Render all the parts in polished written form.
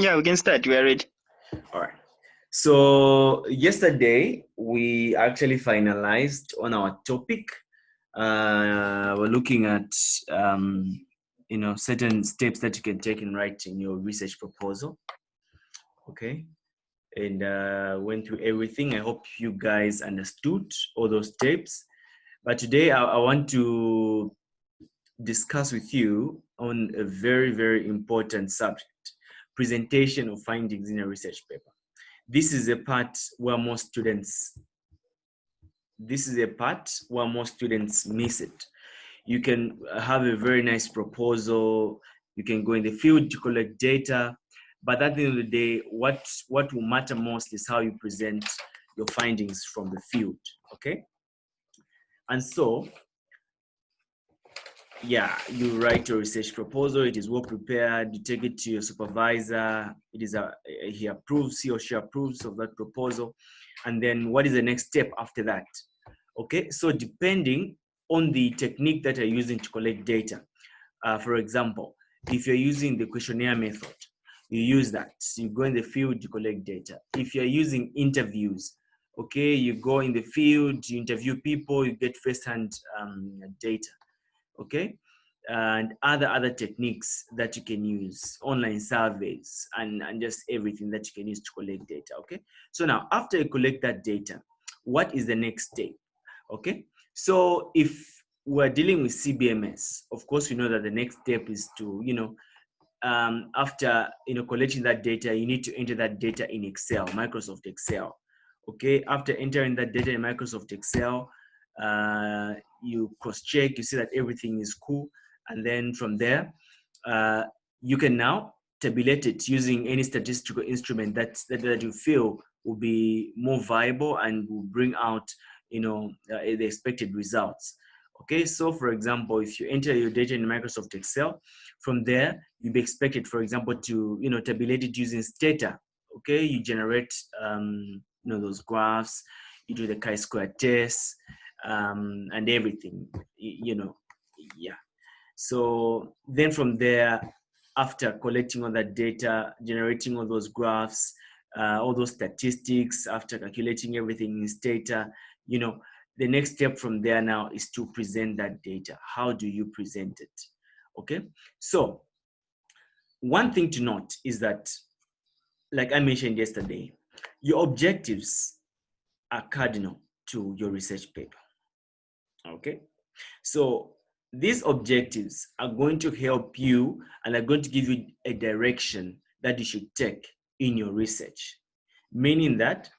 Yeah, we can start. We are ready. All right. So yesterday we actually finalized on our topic. We're looking at certain steps that you can take in writing your research proposal. Okay, and went through everything. I hope you guys understood all those steps. But today I want to discuss with you on a very, very important subject: presentation of findings in a research paper. This is a part where most students miss it. You can have a very nice proposal, you can go in the field to collect data, but at the end of the day, what will matter most is how you present your findings from the field. Okay, and so yeah, you write your research proposal, it is well prepared, you take it to your supervisor, he or she approves of that proposal, and then what is the next step after that? Okay, so depending on the technique that you're using to collect data, for example, if you're using the questionnaire method, you use that. So you go in the field to collect data. If you're using interviews, okay, you go in the field, you interview people, you get first-hand data, okay, and other techniques that you can use, online surveys, and just everything that you can use to collect data. Okay, so now after you collect that data, what is the next step? Okay, so if we're dealing with CBMS, of course, you know that the next step is to, after collecting that data, you need to enter that data in Excel, Microsoft Excel. Okay, after entering that data in Microsoft Excel, you cross-check, you see that everything is cool, and then from there, you can now tabulate it using any statistical instrument that you feel will be more viable and will bring out the expected results. Okay, so for example, if you enter your data in Microsoft Excel, from there you'll be expected, for example, to tabulate it using Stata. Okay, you generate those graphs, you do the chi-square test, and everything, yeah. So then from there, after collecting all that data, generating all those graphs, all those statistics, after calculating everything in Stata, the next step from there now is to present that data. How do you present it? Okay, so one thing to note is that, like I mentioned yesterday, your objectives are cardinal to your research paper. Okay, so these objectives are going to help you and are going to give you a direction that you should take in your research. Meaning that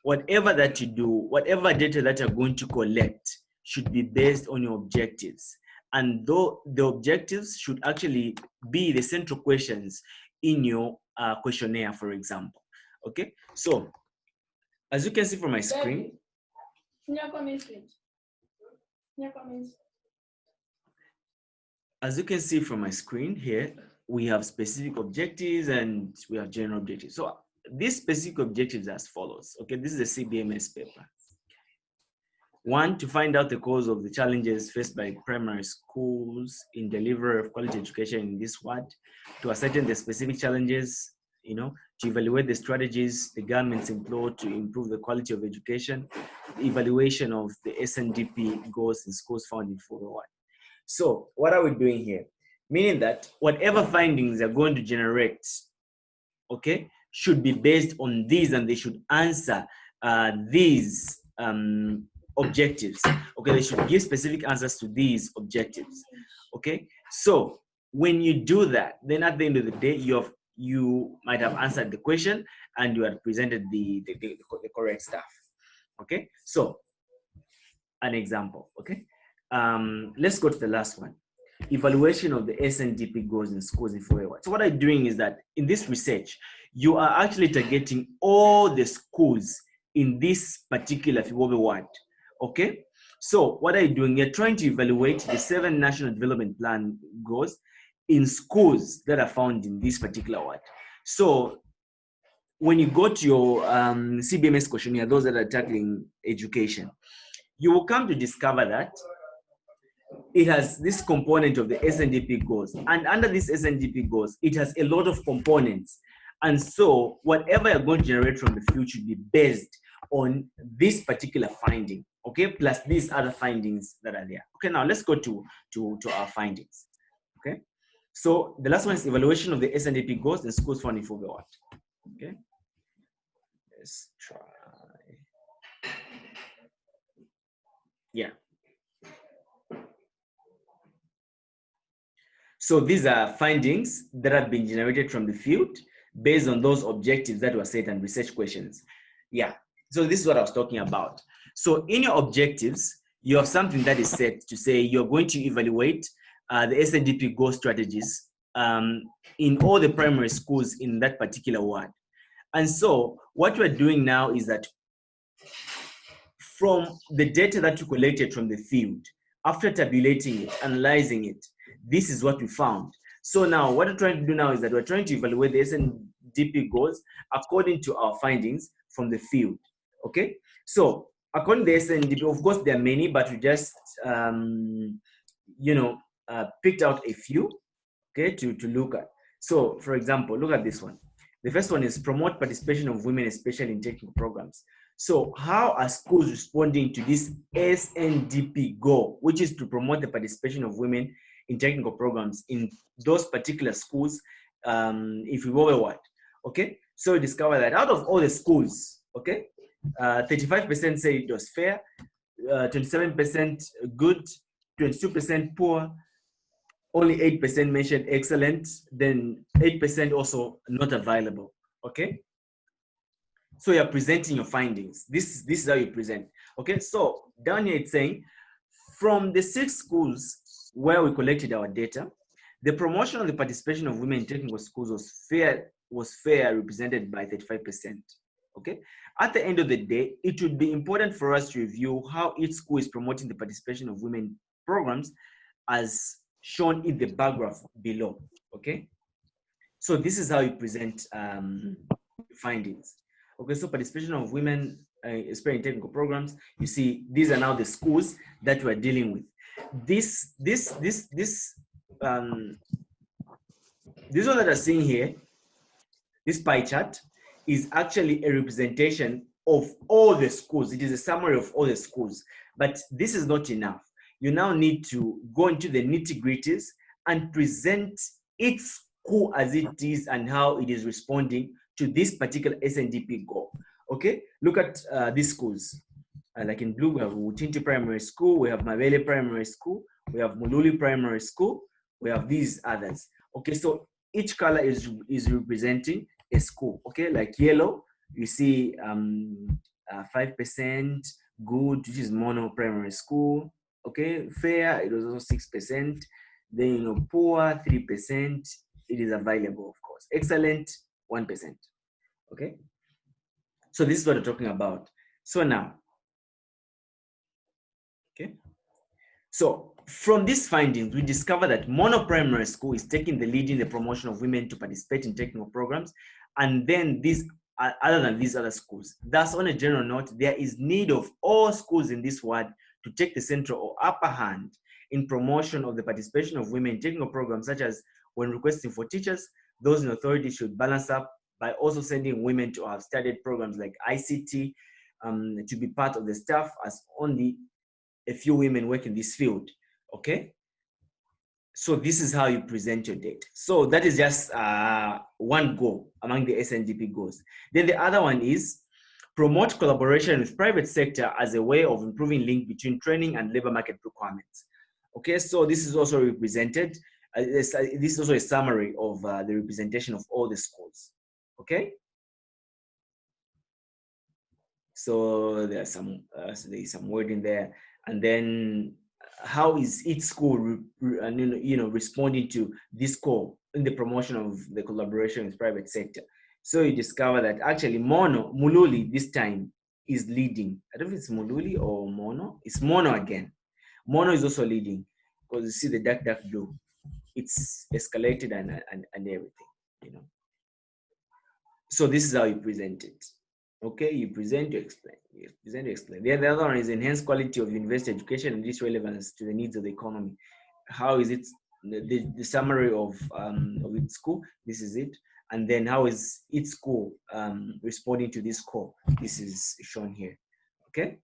whatever that you do, whatever data that you're going to collect should be based on your objectives. And though the objectives should actually be the central questions in your questionnaire, for example. Okay, so as you can see from my screen, as you can see from my screen here, we have specific objectives and we have general objectives. So these specific objectives as follows. Okay, this is a CBMS paper. One, to find out the cause of the challenges faced by primary schools in delivery of quality education in this ward, to ascertain the specific challenges, to evaluate the strategies the governments employ to improve the quality of education, the evaluation of the SNDP goals in schools found in Foro ward. So what are we doing here? Meaning that whatever findings are going to generate, okay, should be based on these, and they should answer these objectives. Okay, they should give specific answers to these objectives. Okay, so when you do that, then at the end of the day, you might have answered the question and you have presented the correct stuff. Okay, so an example. Okay, let's go to the last one. Evaluation of the SNDP goals in schools in Foro ward. So what I'm doing is that in this research, you are actually targeting all the schools in this particular Foro ward. Okay, so what are you doing? You're trying to evaluate the 7 National Development Plan goals in schools that are found in this particular ward. So when you go to your CBMS questionnaire, those that are tackling education, you will come to discover that it has this component of the SNDP goals. And under this SNDP goals, it has a lot of components. And so whatever you're going to generate from the field should be based on this particular finding, okay, plus these other findings that are there. Okay, now let's go to our findings. Okay, so the last one is evaluation of the SNDP goals in schools found in Fugawat. Okay, let's try. Yeah. So these are findings that have been generated from the field based on those objectives that were set and research questions. Yeah, so this is what I was talking about. So in your objectives, you have something that is set to say you're going to evaluate the SNDP goal strategies in all the primary schools in that particular ward. And so what we're doing now is that from the data that you collected from the field, after tabulating it, analyzing it, this is what we found. So now what we're trying to do now is that we're trying to evaluate the SNDP goals according to our findings from the field, okay? So according to the SNDP, of course, there are many, but we just, picked out a few, okay, to look at. So for example, look at this one. The first one is promote participation of women, especially in technical programs. So how are schools responding to this SNDP goal, which is to promote the participation of women in technical programs in those particular schools, if we go what? Okay, so we discover that out of all the schools, okay, 35% say it was fair, 27% good, 22% poor, only 8% mentioned excellent, then 8% also not available, okay? So you're presenting your findings. This is how you present, okay? So down here it's saying, from the 6 schools where we collected our data, the promotion of the participation of women in technical schools was fair, represented by 35%, okay? At the end of the day, it would be important for us to review how each school is promoting the participation of women programs as shown in the bar graph below, okay? So this is how you present findings. Okay, so participation of women, especially in technical programs, you see, these are now the schools that we're dealing with. This one that I'm seeing here, this pie chart, is actually a representation of all the schools. It is a summary of all the schools, but this is not enough. You now need to go into the nitty-gritties and present each school as it is and how it is responding to this particular SNDP goal. Okay, look at these schools. Like in blue, we have Utinti Primary School, we have Mabele Primary School, we have Mululi Primary School, we have these others. Okay, so each color is representing a school. Okay, like yellow, you see 5% good, which is Mono Primary School. Okay, fair, it was also 6%. Then poor, 3%. It is available, of course. Excellent, 1%. Okay, so this is what we're talking about. So now, okay, so from these findings, we discover that Mono Primary School is taking the lead in the promotion of women to participate in technical programs, and then these, other than these other schools. Thus, on a general note, there is need of all schools in this ward to take the central or upper hand in promotion of the participation of women in technical programs, such as when requesting for teachers, those in authority should balance up by also sending women to have studied programs like ICT to be part of the staff, as only a few women work in this field, okay? So this is how you present your data. So that is just one goal among the SNDP goals. Then the other one is promote collaboration with private sector as a way of improving link between training and labor market requirements. Okay, so this is also represented. This is also a summary of the representation of all the schools. Okay. So there's some wording there, and then how is each school responding to this call in the promotion of the collaboration with private sector. So you discover that actually Mululi this time is leading. I don't know if it's Mululi or Mono. It's Mono again. Mono is also leading because you see the dark blue. It's escalated and everything, you know. So this is how you present it. Okay, you present to explain. You present to explain. The other one is enhance quality of university education and its relevance to the needs of the economy. How is it the summary of its school? This is it. and then how is each school responding to this score. This is shown here. Okay,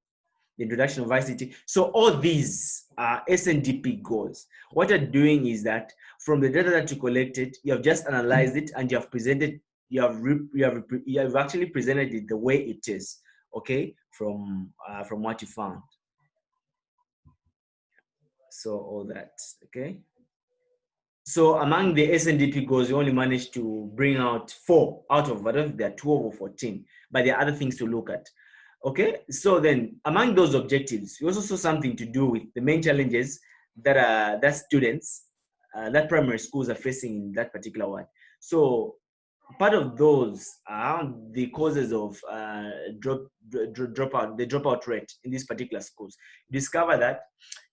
the introduction of ICT. So all these are SNDP goals. What you're doing is that from the data that you collected, you have just analyzed it and you have presented, you have actually presented it the way it is, okay, from what you found. So all that, okay. So among the SNDP goals, you only managed to bring out 4 out of, I don't think there are 12 or 14, but there are other things to look at. Okay, so then among those objectives, you also saw something to do with the main challenges that students, that primary schools are facing in that particular one. So part of those are the causes of dropout rate in these particular schools. You discover that,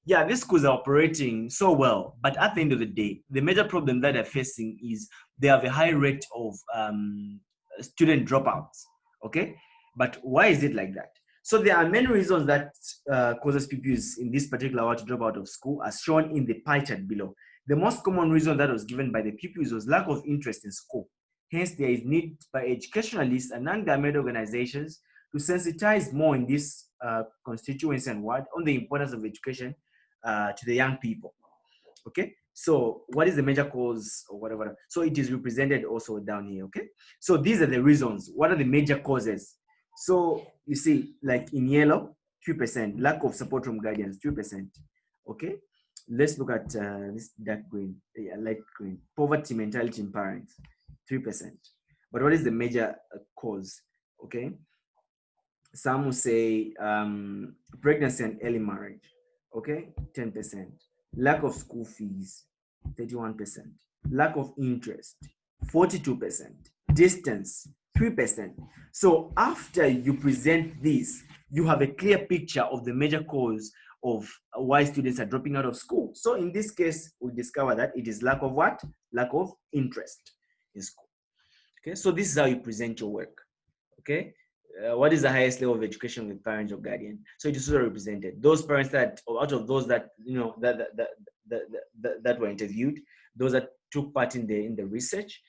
yeah, these schools are operating so well, but at the end of the day, the major problem that they're facing is they have a high rate of student dropouts. Okay, but why is it like that? So there are many reasons that causes pupils in this particular one to drop out of school, as shown in the pie chart below. The most common reason that was given by the pupils was lack of interest in school. Hence, there is need by educationalists and non-government organizations to sensitize more in this constituency and ward on the importance of education to the young people. Okay, so what is the major cause or whatever? So it is represented also down here. Okay, so these are the reasons. What are the major causes? So you see, like in yellow, 3%, lack of support from guardians, 3%. Okay, let's look at this dark green, light green, poverty mentality in parents, 3%. But what is the major cause? Okay, some will say pregnancy and early marriage. Okay, 10%. Lack of school fees, 31%. Lack of interest, 42%. Distance, 3%. So after you present this, you have a clear picture of the major cause of why students are dropping out of school. So in this case, we discover that it is lack of what? Lack of interest in school. Okay, so this is how you present your work. Okay, what is the highest level of education with parents or guardian? So it is also represented. Those parents that, or out of those that, you know, that were interviewed, those that took part in the research,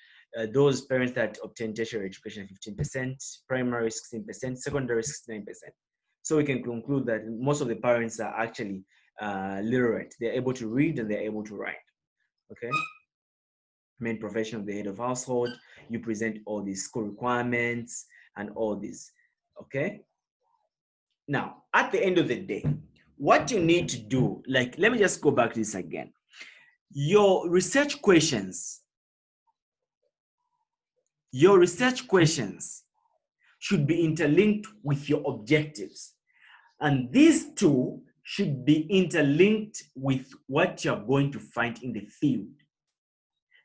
those parents that obtained tertiary education, 15%, primary 16%, secondary 69%. So we can conclude that most of the parents are actually literate. They're able to read and they're able to write. Okay. Main profession of the head of household. You present all these school requirements and all this. Okay. Now, at the end of the day, what you need to do, like, let me just go back to this again. Your research questions should be interlinked with your objectives. And these two should be interlinked with what you're going to find in the field.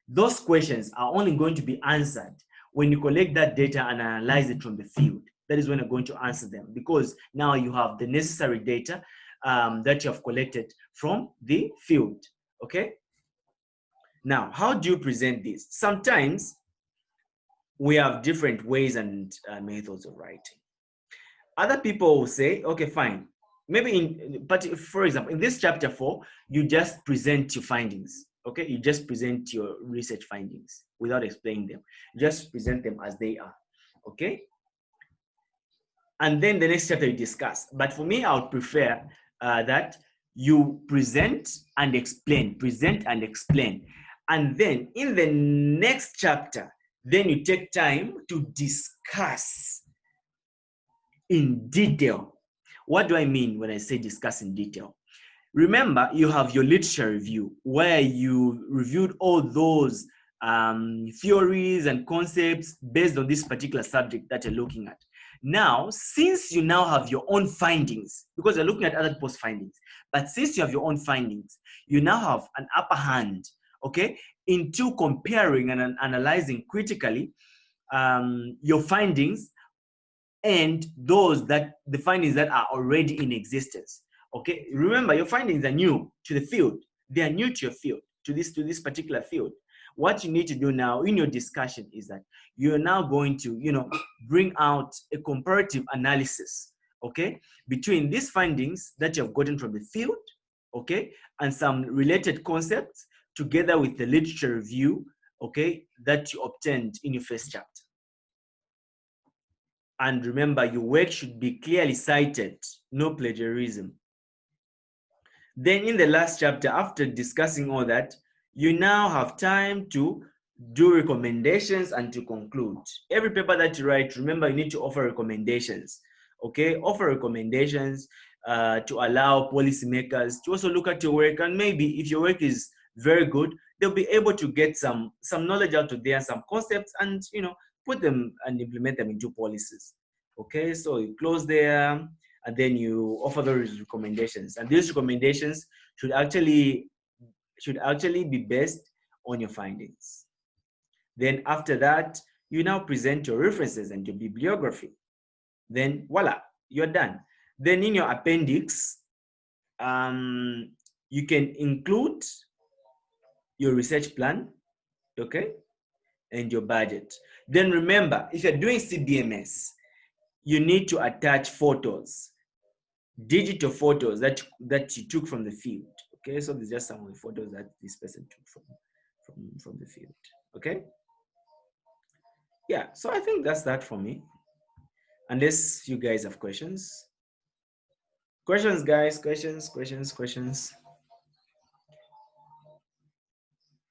Those questions are only going to be answered when you collect that data and analyze it from the field. That is when you're going to answer them, because now you have the necessary data that you have collected from the field. Okay. Now, how do you present this? Sometimes we have different ways and methods of writing. Other people will say, okay, fine. Maybe but for example, in this chapter 4, you just present your findings. Okay, you just present your research findings without explaining them. Just present them as they are. Okay. And then the next chapter you discuss. But for me, I would prefer that you present and explain, And then in the next chapter, then you take time to discuss in detail. What do I mean when I say discuss in detail? Remember, you have your literature review where you reviewed all those theories and concepts based on this particular subject that you're looking at. Now, since you now have your own findings, because you're looking at other people's findings, but since you have your own findings, you now have an upper hand, okay, into comparing and analyzing critically your findings and the findings that are already in existence. Okay, remember, your findings are new to the field. They are new to your field, to this particular field. What you need to do now in your discussion is that you're now going to, bring out a comparative analysis, okay, between these findings that you have gotten from the field, okay, and some related concepts together with the literature review okay, that you obtained in your first chapter. And remember, your work should be clearly cited, no plagiarism. Then in the last chapter, after discussing all that, you now have time to do recommendations and to conclude. Every paper that you write, remember, you need to offer recommendations, okay? Offer recommendations to allow policymakers to also look at your work, and maybe if your work is very good, they'll be able to get some knowledge out of there, some concepts, and put them and implement them into policies. Okay, so you close there, and then you offer those recommendations, and these recommendations should actually be based on your findings. Then after that, you now present your references and your bibliography. Then voila, you're done. Then in your appendix, you can include your research plan, okay, and your budget. Then remember, if you're doing CBMS, you need to attach photos, digital photos that you took from the field. Okay, so there's just some of the photos that this person took from the field. Okay. Yeah, so I think that's that for me. Unless you guys have questions. Questions, guys, questions.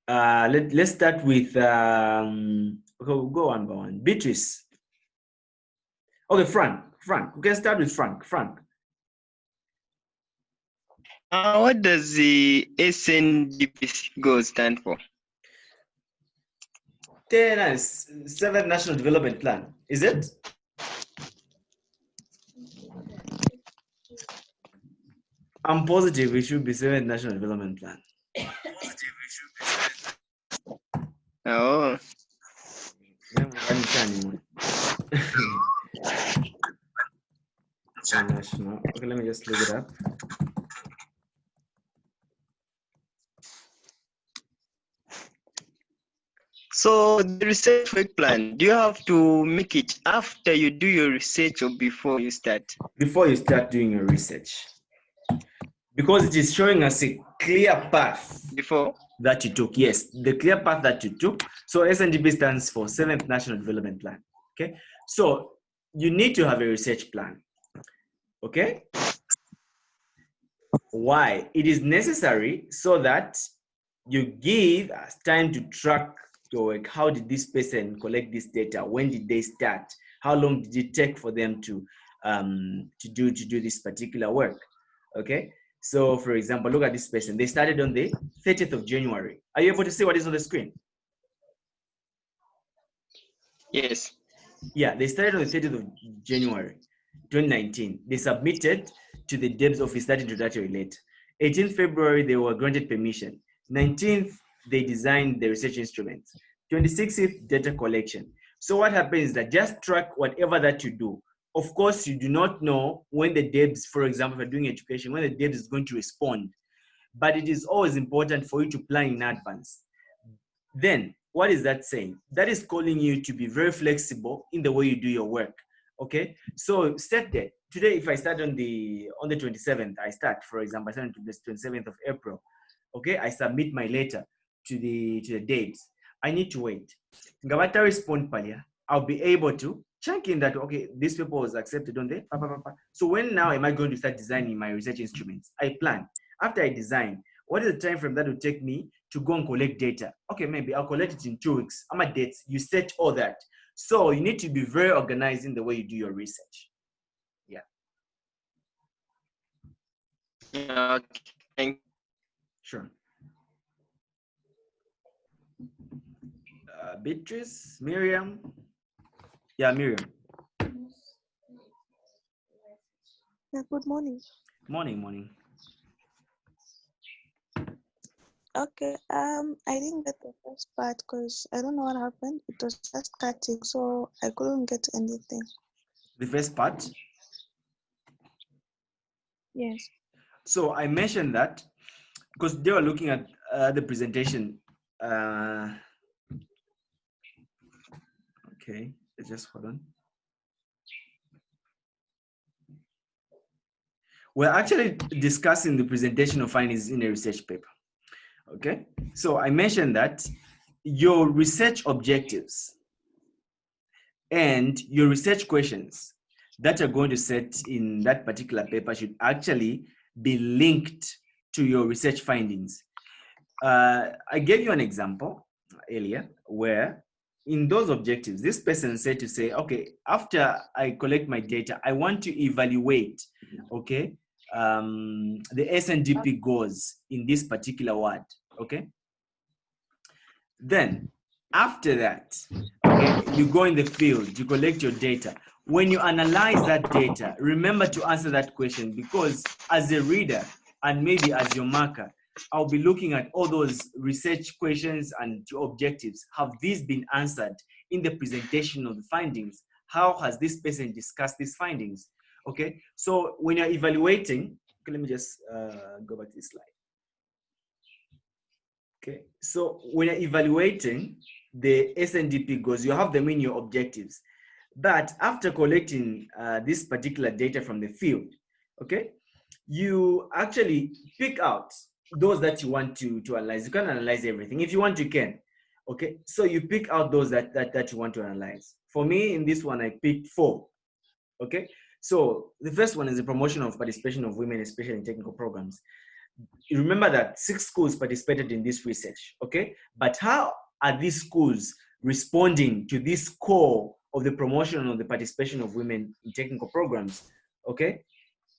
Let's start with we'll go one by one. Beatrice. Okay, Frank. We can start with Frank. What does the SNDP goal stand for? 7th National Development Plan, is it? I'm positive it should be 7th National Development Plan. Oh. National. Okay, let me just look it up. So the research work plan, do you have to make it after you do your research or before you start? Before you start doing your research. Because it is showing us a clear path Before that you took. Yes, the clear path that you took. So SNDP stands for 7th National Development Plan. Okay, so you need to have a research plan. Okay, why? It is necessary so that you give us time to track your work. How did this person collect this data? When did they start? How long did it take for them to do this particular work? Okay, so for example, look at this person. They started on the 30th of January. Are you able to see what is on the screen? Yes. Yeah, they started on the 30th of January 2019. They submitted to the DEBS office that introductory letter. 18th February, they were granted permission. 19th, they designed the research instruments. 26th, data collection. So what happens is that just track whatever that you do. Of course, you do not know when the DEBS, for example, if you're doing education, when the DEBS is going to respond. But it is always important for you to plan in advance. Then, what is that saying? That is calling you to be very flexible in the way you do your work. Okay, so set that. Today, if I start on the 27th, I start, for example, I start on the 27th of April. Okay, I submit my letter to the dates. I need to wait. Ngabata respond palia. I'll be able to check in that, okay, this paper was accepted on the. So when now am I going to start designing my research instruments? I plan. After I design, what is the time frame that will take me to go and collect data? Okay, maybe I'll collect it in 2 weeks. I'm at dates. You set all that. So you need to be very organized in the way you do your research. Yeah. Okay. Sure. Beatrice, Miriam. Yeah, Miriam. Yeah, good morning. Morning. Okay, I didn't get the first part because I don't know what happened. It was just cutting, so I couldn't get anything. The first part? Yes. So I mentioned that because they were looking at the presentation. Okay, just hold on. We're actually discussing the presentation of findings in a research paper. Okay, so I mentioned that your research objectives and your research questions that are going to set in that particular paper should actually be linked to your research findings. I gave you an example earlier where in those objectives, this person said to say, okay, after I collect my data, I want to evaluate, okay, the SNDP goals in this particular word, okay? Then after that, okay, you go in the field, you collect your data. When you analyze that data, remember to answer that question, because as a reader and maybe as your marker, I'll be looking at all those research questions and your objectives. Have these been answered in the presentation of the findings? How has this person discussed these findings? Okay, so when you're evaluating, okay, let me just go back to this slide. Okay, so when you're evaluating the SNDP goals, you have them in your objectives. But after collecting this particular data from the field, okay, you actually pick out those that you want to analyze. You can analyze everything. If you want, you can. Okay, so you pick out those that you want to analyze. For me, in this one, I picked 4. Okay, so the first one is the promotion of participation of women, especially in technical programs. You remember that 6 schools participated in this research, okay? But how are these schools responding to this call of the promotion of the participation of women in technical programs, okay?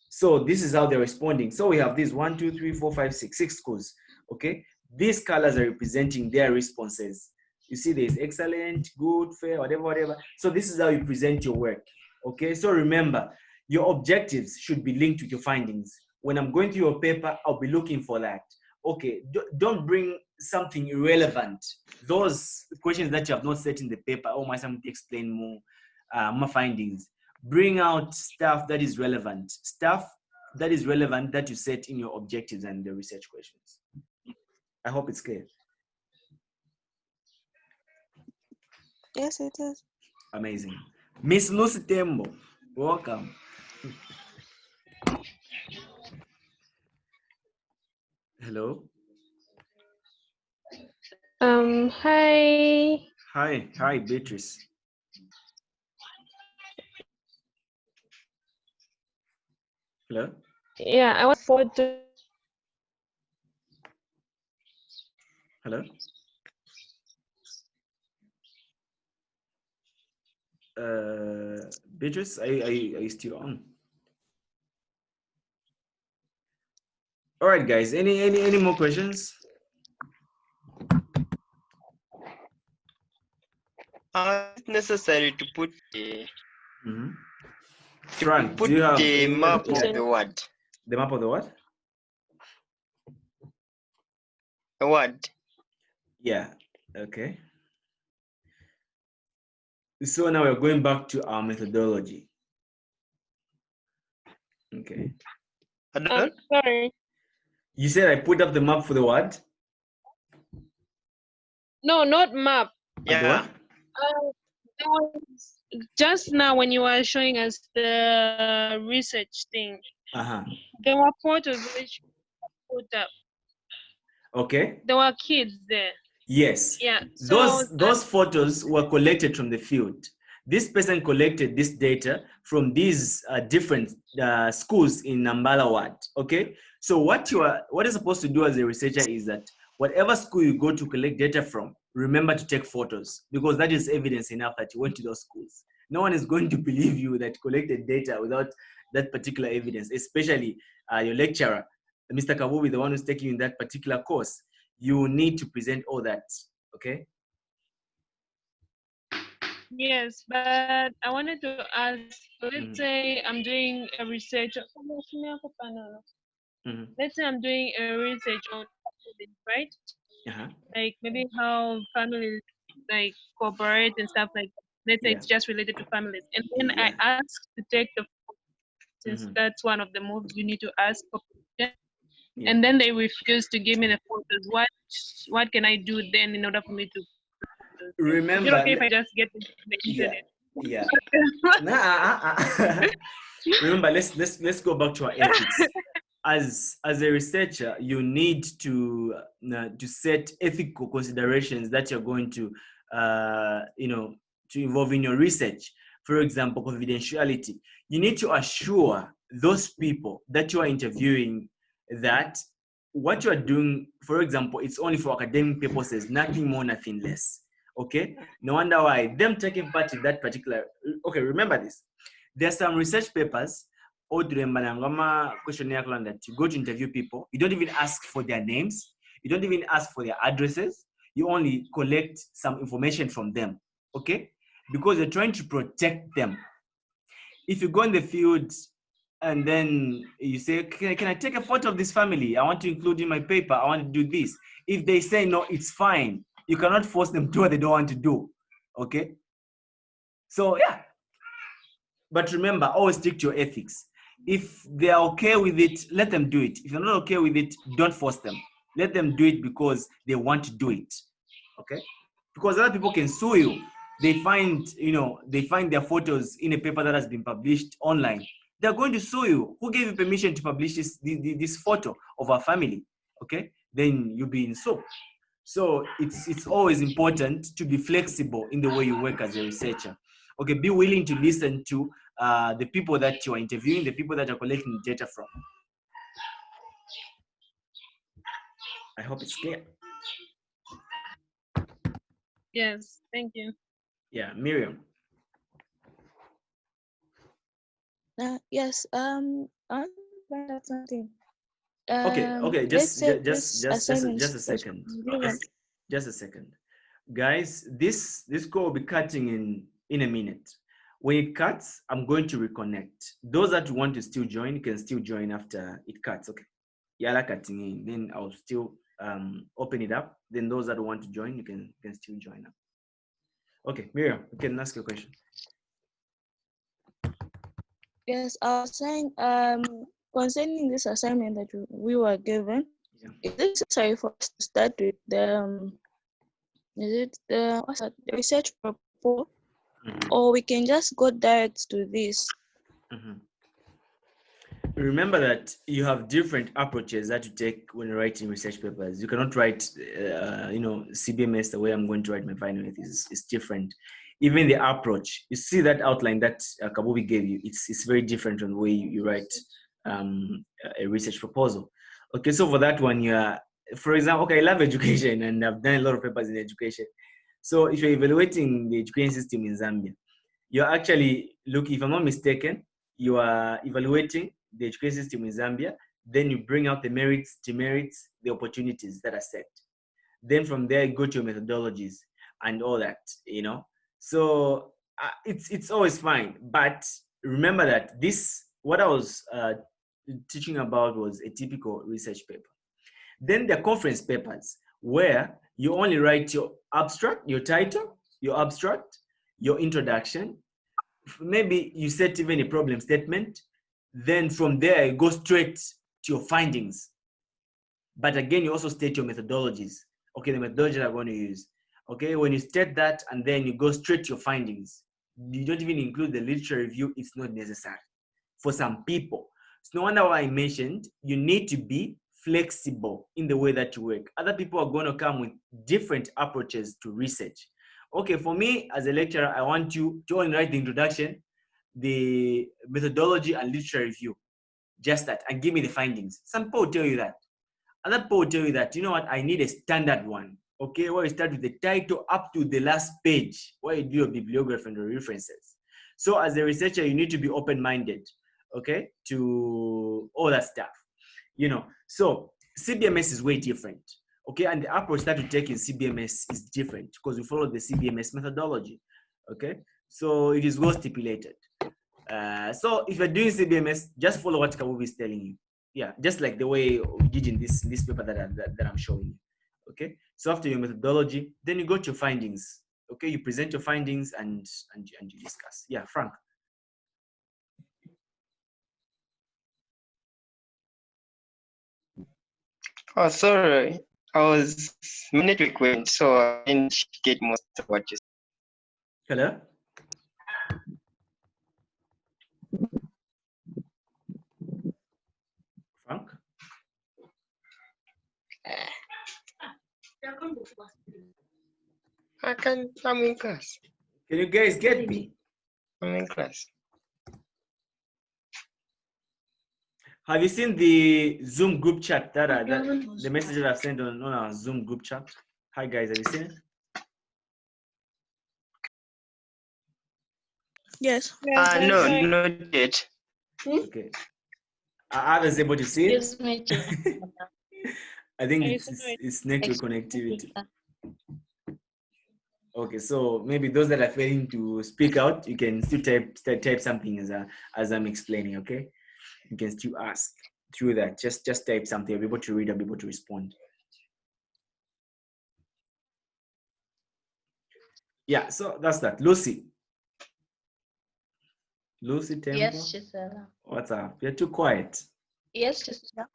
So this is how they're responding. So we have these 1, 2, 3, 4, 5, 6 schools, okay? These colors are representing their responses. You see there's excellent, good, fair, whatever. So this is how you present your work, okay? So remember, your objectives should be linked with your findings. When I'm going through your paper, I'll be looking for that. Okay, don't bring something irrelevant. Those questions that you have not set in the paper, oh, my son to explain more, my findings. Bring out stuff that is relevant. Stuff that is relevant that you set in your objectives and the research questions. I hope it's clear. Yes, it is. Amazing. Miss Lucy Tembo, welcome. Hello. Hi. Hi, Beatrice. Hello. Yeah, I was forward to. Hello. Beatrice, are you still on? All right, guys. Any more questions? It's necessary to put the Frank, do you have the map of the word. The map of the what? The word. Yeah. Okay. So now we're going back to our methodology. Okay. Sorry. You said I put up the map for the what? No, not map. Yeah. That was just now when you were showing us the research thing. There were photos which put up. Okay. There were kids there. Yes. Yeah. So those photos were collected from the field. This person collected this data from these different schools in Nambala Ward. Okay. So what you're supposed to do as a researcher is that whatever school you go to collect data from, remember to take photos, because that is evidence enough that you went to those schools. No one is going to believe you that you collected data without that particular evidence, especially your lecturer, Mr. Kabubi, the one who's taking you in that particular course. You need to present all that, okay? Yes, but I wanted to ask, let's say I'm doing a research. Let's say I'm doing a research on families, right? Like maybe how families like cooperate and stuff like that. Let's say it's just related to families. And then I ask to take the photo, since that's one of the moves you need to ask for permission. And then they refuse to give me the photos. What can I do then in order for me to remember? Is it okay if I just get into the internet? Yeah. Remember, let's go back to our ethics. as a researcher, you need to set ethical considerations that you're going to to involve in your research. For example, confidentiality. You need to assure those people that you are interviewing that what you are doing, for example, it's only for academic purposes, nothing more, nothing less. Okay? No wonder why them taking part in that particular. Okay, remember this. There are some research papers questionnaire that you go to interview people, you don't even ask for their names, you don't even ask for their addresses, you only collect some information from them, okay? Because you're trying to protect them. If you go in the field and then you say, can I take a photo of this family? I want to include in my paper, I want to do this. If they say no, it's fine. You cannot force them to do what they don't want to do, okay? So yeah, but remember, always stick to your ethics. If they are okay with it, let them do it. If you're not okay with it, don't force them. Let them do it because they want to do it. Okay? Because other people can sue you. They find their photos in a paper that has been published online. They're going to sue you. Who gave you permission to publish this photo of our family? Okay? Then you'll be in soup. So it's always important to be flexible in the way you work as a researcher. Okay, be willing to listen to the people that you are interviewing, the people that you're collecting data from. I hope it's clear. Yes, thank you. Yeah, Miriam. Yes. I want to find out something. Okay. Just a second. Just a second, guys. This call will be cutting in a minute. When it cuts, I'm going to reconnect. Those that want to still join can still join after it cuts. Okay. Yala cutting in. Then I'll still open it up. Then those that want to join, you can still join up. Okay, Miriam, you can ask your question. Yes, I was saying concerning this assignment that we were given, is it necessary for us to start with the the research proposal, or we can just go direct to this? Remember that you have different approaches that you take when writing research papers. You cannot write, CBMS the way I'm going to write my final is different. Even the approach, you see that outline that Kabubi gave you, it's very different from the way you write a research proposal. Okay, so for that one, for example, okay, I love education and I've done a lot of papers in education. So if you're evaluating the education system in Zambia, you're actually, look, if I'm not mistaken, you are evaluating the education system in Zambia, then you bring out the merits, demerits, the opportunities that are set. Then from there, you go to your methodologies and all that, So it's always fine. But remember that what I was teaching about was a typical research paper. Then the conference papers, where you only write your abstract, your title, your abstract, your introduction. Maybe you set even a problem statement. Then from there, you go straight to your findings. But again, you also state your methodologies. Okay, the methodology I'm going to use. Okay, when you state that and then you go straight to your findings, you don't even include the literature review. It's not necessary for some people. It's no wonder why I mentioned you need to be flexible in the way that you work. Other people are going to come with different approaches to research. Okay, for me as a lecturer, I want you to only write the introduction, the methodology and literature review, just that, and give me the findings. Some people will tell you that. Other people will tell you that, you know what, I need a standard one. Okay, where you start with the title up to the last page, where you do your bibliography and your references. So as a researcher, you need to be open-minded, okay, to all that stuff, So CBMS is way different, okay, and the approach that we take in CBMS is different because we follow the CBMS methodology, okay. So it is well stipulated. So if you're doing CBMS, just follow what Kabubi is telling you. Yeah, just like the way we did in this paper that I'm showing you. Okay. So after your methodology, then you go to your findings. Okay, you present your findings and you discuss. Yeah, Frank. Oh, sorry. I was my network went, so I didn't get most of what you said. Hello? Frank? I'm in class. Can you guys get me? I'm in class. Have you seen the Zoom group chat that the message that I've sent on our Zoom group chat? Hi guys, have you seen it? Yes. No, not yet. Okay. Are others able to see it? Excuse me, I think it's network connectivity. Okay, so maybe those that are failing to speak out, you can still type something as I'm explaining. Okay, you can still ask through that. Just type something. I'll be able to read. I'll be able to respond. Yeah, so that's that. Lucy, Temple. Yes, Gisela. What's up? You're too quiet. Yes, Gisela.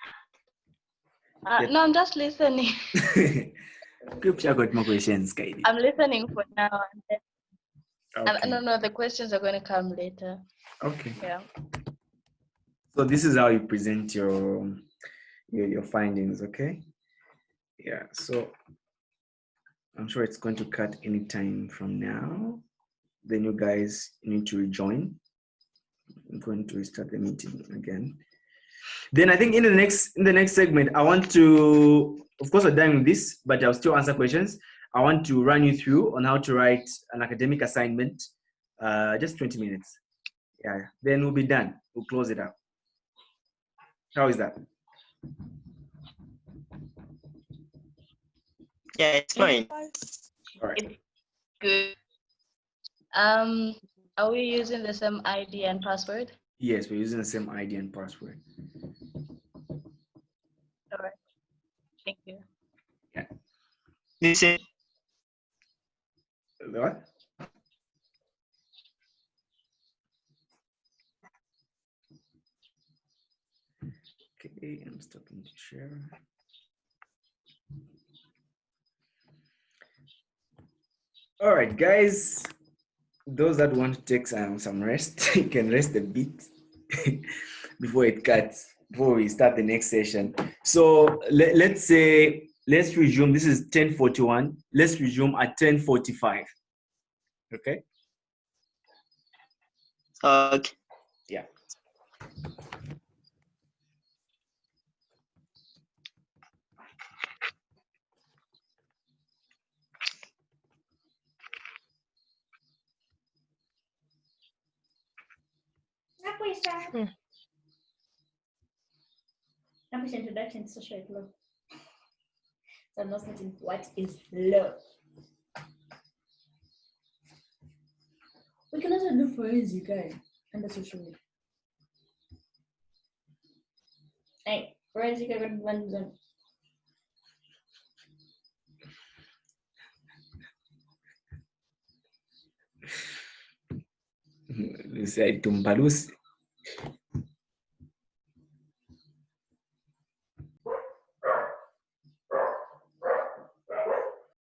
No, I'm just listening. Got more questions, Kaidi. I'm listening for now. Okay. No, the questions are going to come later. Okay. Yeah. So this is how you present your findings, okay? Yeah, so I'm sure it's going to cut anytime from now. Then you guys need to rejoin. I'm going to restart the meeting again. Then I think in the next segment, I want to, of course, we're done with this, but I'll still answer questions. I want to run you through on how to write an academic assignment, just 20 minutes. Yeah, then we'll be done. We'll close it up. How is that? Yeah, it's fine. All right. Good. Are we using the same ID and password? Yes, we're using the same ID and password. All right. Thank you. Yeah. Listen. What? Okay, I'm stopping to share. All right, guys. Those that want to take some rest, you can rest a bit before it cuts, before we start the next session. So let's resume. This is 10:41. Let's resume at 10:45. Okay? Okay. Yeah. Introduction to social law. So I'm not certain what is law. We can also do forensic under social law. Hey, forensic one. Lucy, Tumbalusi.